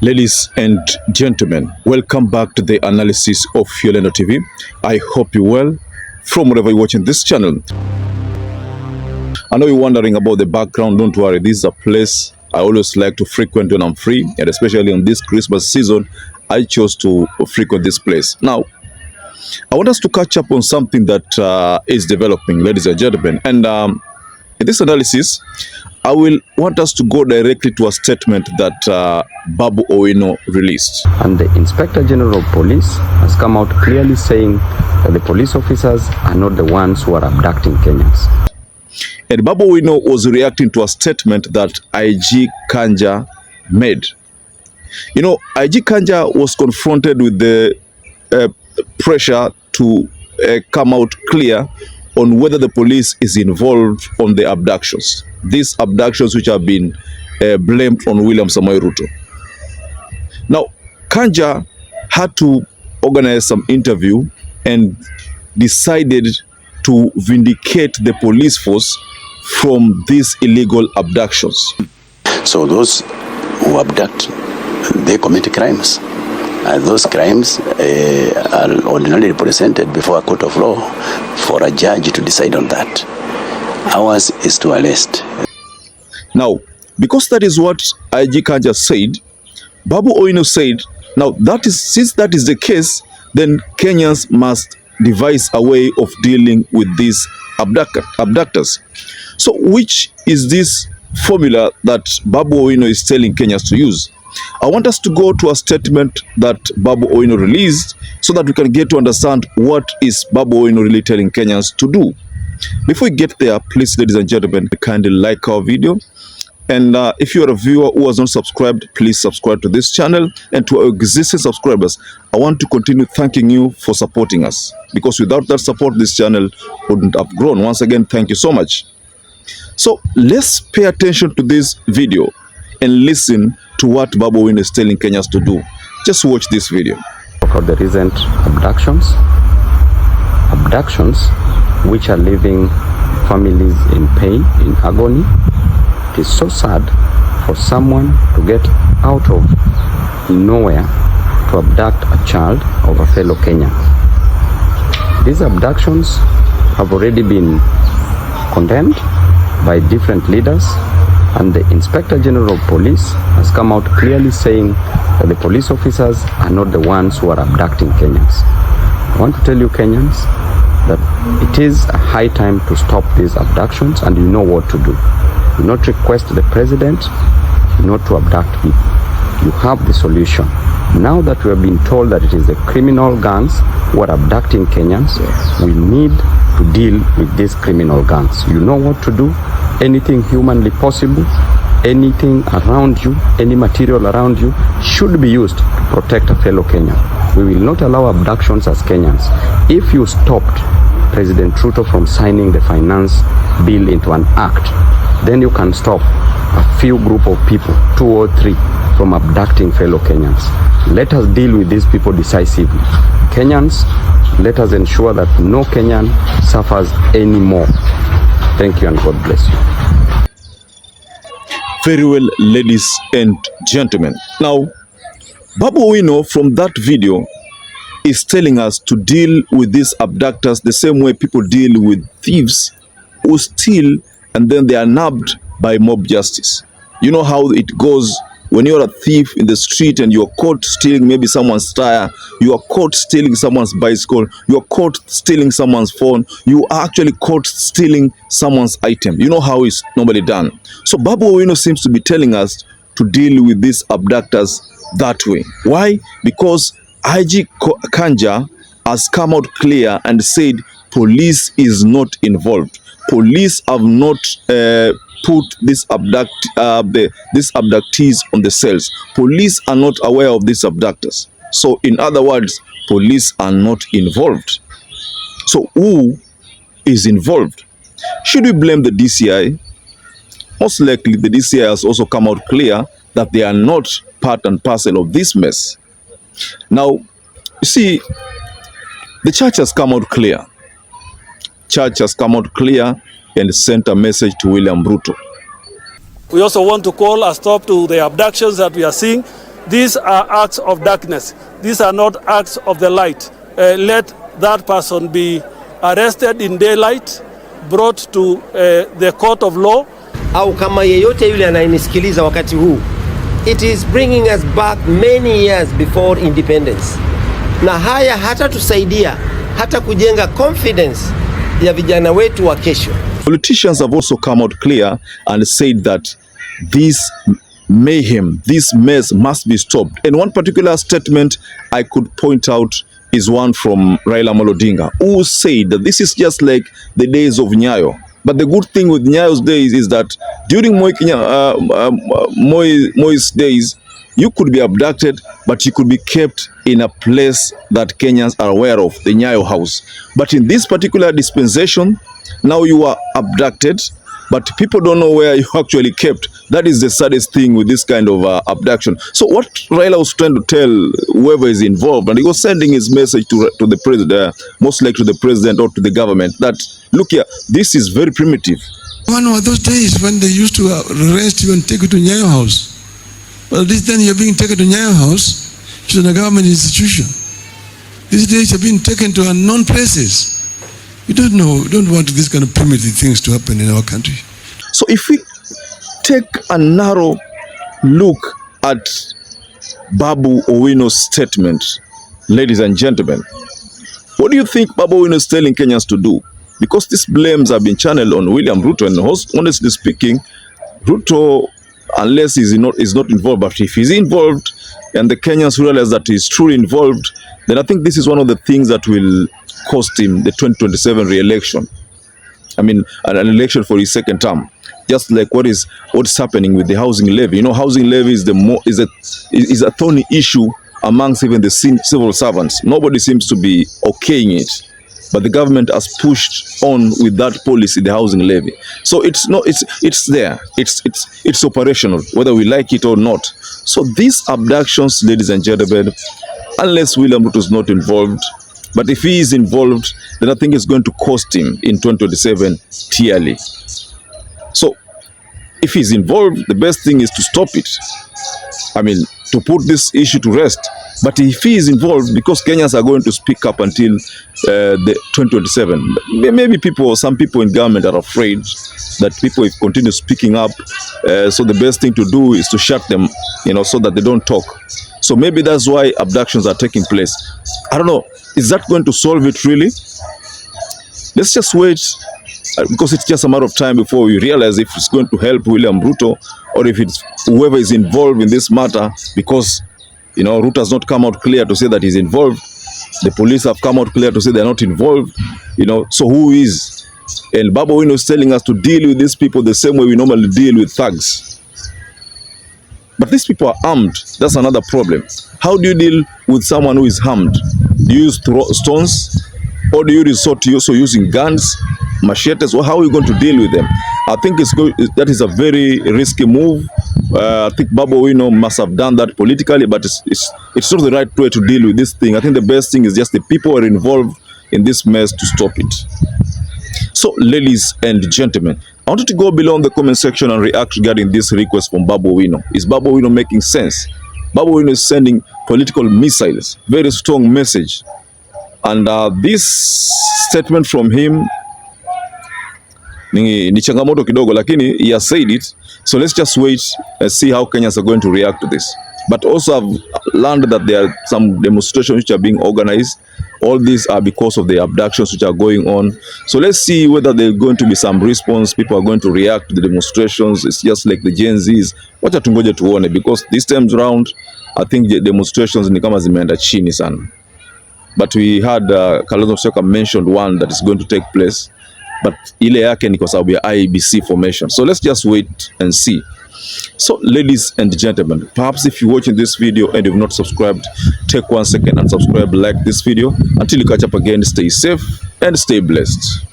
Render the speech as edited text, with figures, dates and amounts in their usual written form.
Ladies and gentlemen, welcome back to the analysis of YOLENO TV. I hope you're well from wherever you're watching this channel. I know you're wondering about the background. Don't worry, this is a place I always like to frequent when I'm free, and especially on this Christmas season, I chose to frequent this place. Now, I want us to catch up on something that is developing, ladies and gentlemen. And in this analysis, I will want us to go directly to a statement that Babu Owino released. And the Inspector General of Police has come out clearly saying that the police officers are not the ones who are abducting Kenyans. And Babu Owino was reacting to a statement that IG KANJA made. You know, IG KANJA was confronted with the pressure to come out clear on whether the police is involved on the abductions. These abductions which have been blamed on William Samoei Ruto. Now, KANJA had to organize some interview and decided to vindicate the police force from these illegal abductions. So those who abduct, they commit crimes. Those crimes are ordinarily presented before a court of law for a judge to decide on that. Ours is to arrest. Now, because that is what IG KANJA said, Babu Owino said, now that is, since that is the case, then Kenyans must devise a way of dealing with these abductors. So which is this formula that Babu Owino is telling Kenyans to use? I want us to go to a statement that Babu Owino released so that we can get to understand what is Babu Owino really telling Kenyans to do. Before we get there, please, ladies and gentlemen, kindly like our video. And if you are a viewer who has not subscribed, please subscribe to this channel. And to our existing subscribers, I want to continue thanking you for supporting us, because without that support, this channel wouldn't have grown. Once again, thank you so much. So let's pay attention to this video and listen to what Babu Owino is telling Kenyans to do. Just watch this video. For the recent abductions which are leaving families in pain, in agony. It is so sad for someone to get out of nowhere to abduct a child of a fellow Kenyan. These abductions have already been condemned by different leaders, and the Inspector General of Police has come out clearly saying that the police officers are not the ones who are abducting Kenyans. I want to tell you, Kenyans, that it is a high time to stop these abductions, and you know what to do. Do not request the president not to abduct people. You have the solution. Now that we have been told that it is the criminal gangs who are abducting Kenyans, we need to deal with these criminal gangs. You know what to do. Anything humanly possible, anything around you, any material around you should be used to protect a fellow Kenyan. We will not allow abductions as Kenyans. If you stopped President Ruto from signing the finance bill into an act, then you can stop a few group of people, 2 or 3, from abducting fellow Kenyans. Let us deal with these people decisively. Kenyans, let us ensure that no Kenyan suffers anymore. Thank you and God bless you. Very well, ladies and gentlemen. Now, Babu Owino from that video is telling us to deal with these abductors the same way people deal with thieves who steal and then they are nabbed by mob justice. You know how it goes when you're a thief in the street and you're caught stealing maybe someone's tire, you are caught stealing someone's bicycle, you are caught stealing someone's phone, you are actually caught stealing someone's item. You know how it's normally done. So Babu Owino seems to be telling us to deal with these abductors that way. Why? Because IG KANJA has come out clear and said police is not involved. Police have not put these abductees on the cells. Police are not aware of these abductors. So in other words, police are not involved. So who is involved? Should we blame the DCI? Most likely the DCI has also come out clear that they are not part and parcel of this mess. Now, you see, the church has come out clear. Church has come out clear and sent a message to William Ruto. We also want to call a stop to the abductions that we are seeing. These are acts of darkness. These are not acts of the light. Let that person be arrested in daylight, brought to the court of law. Au kama yeyote yule anayenisikiliza wakati huu, it is bringing us back many years before independence. Na haya hata tusaidia hata kujenga confidence ya vijana wetu wa kesho. Politicians have also come out clear and said that this mayhem, this mess must be stopped. And one particular statement I could point out is one from Raila Amolo Odinga, who said that this is just like the days of Nyayo. But the good thing with Nyayo's days is that during Moi's days, you could be abducted, but you could be kept in a place that Kenyans are aware of, the Nyayo house. But in this particular dispensation, now you are abducted, but people don't know where you actually kept. That is the saddest thing with this kind of abduction. So what Raila was trying to tell whoever is involved, and he was sending his message to the president, most likely to the president or to the government, that look here, this is very primitive. One of those days when they used to arrest you and take you to Nyayo house. But this then you're being taken to Nyayo house, which is a government institution. These days you're being taken to unknown places. We don't know, we don't want these kind of primitive things to happen in our country. So if we take a narrow look at Babu Owino's statement, ladies and gentlemen, what do you think Babu Owino is telling Kenyans to do? Because these blames have been channeled on William Ruto, and honestly speaking, Ruto, unless he's not involved, but if he's involved and the Kenyans realize that he's truly involved, then I think this is one of the things that will cost him the 2027 re-election. I mean, an election for his second term. Just like what's happening with the housing levy. You know, housing levy is a thorny issue amongst even the civil servants. Nobody seems to be okaying it, but the government has pushed on with that policy, the housing levy. So it's there. It's operational, whether we like it or not. So these abductions, ladies and gentlemen, unless William Ruto is not involved, but if he is involved, then I think it's going to cost him in 2027 dearly. So if he's involved, the best thing is to stop it. I mean, to put this issue to rest. But if he is involved, because Kenyans are going to speak up until the 2027, maybe some people in government are afraid that people will continue speaking up. So the best thing to do is to shut them, so that they don't talk. So maybe that's why abductions are taking place. I don't know. Is that going to solve it really? Let's just wait, because it's just a matter of time before we realize if it's going to help William Ruto or if it's whoever is involved in this matter, because Ruto has not come out clear to say that he's involved. The police have come out clear to say they're not involved. So who is? And Babu Owino is telling us to deal with these people the same way we normally deal with thugs. But these people are armed. That's another problem. How do you deal with someone who is armed? Do you use stones? Or do you resort to also using guns, machetes? Well, how are you going to deal with them? I think that is a very risky move. I think Babu Owino must have done that politically, but it's not the right way to deal with this thing. I think the best thing is just the people who are involved in this mess to stop it. So, ladies and gentlemen, I wanted to go below in the comment section and react regarding this request from Babu Owino. Is Babu Owino making sense? Babu Owino is sending political missiles, very strong message. And this statement from him ni changamoto kidogo, lakini he has said it. So let's just wait and see how Kenyans are going to react to this. But also I've learned that there are some demonstrations which are being organized. All these are because of the abductions which are going on. So let's see whether there's going to be some response. People are going to react to the demonstrations. It's just like the Gen Zs. Wacha tungoje tuone, because this time around I think the demonstrations ni kama zimeenda chini sana. But we had Kalonzo Musyoka mentioned one that is going to take place, but ile yake ni kwa sababu ya IEBC formation. So let's just wait and see. So ladies and gentlemen, perhaps if you're watching this video and you've not subscribed, take 1 second and subscribe, like this video. Until you catch up again, stay safe and stay blessed.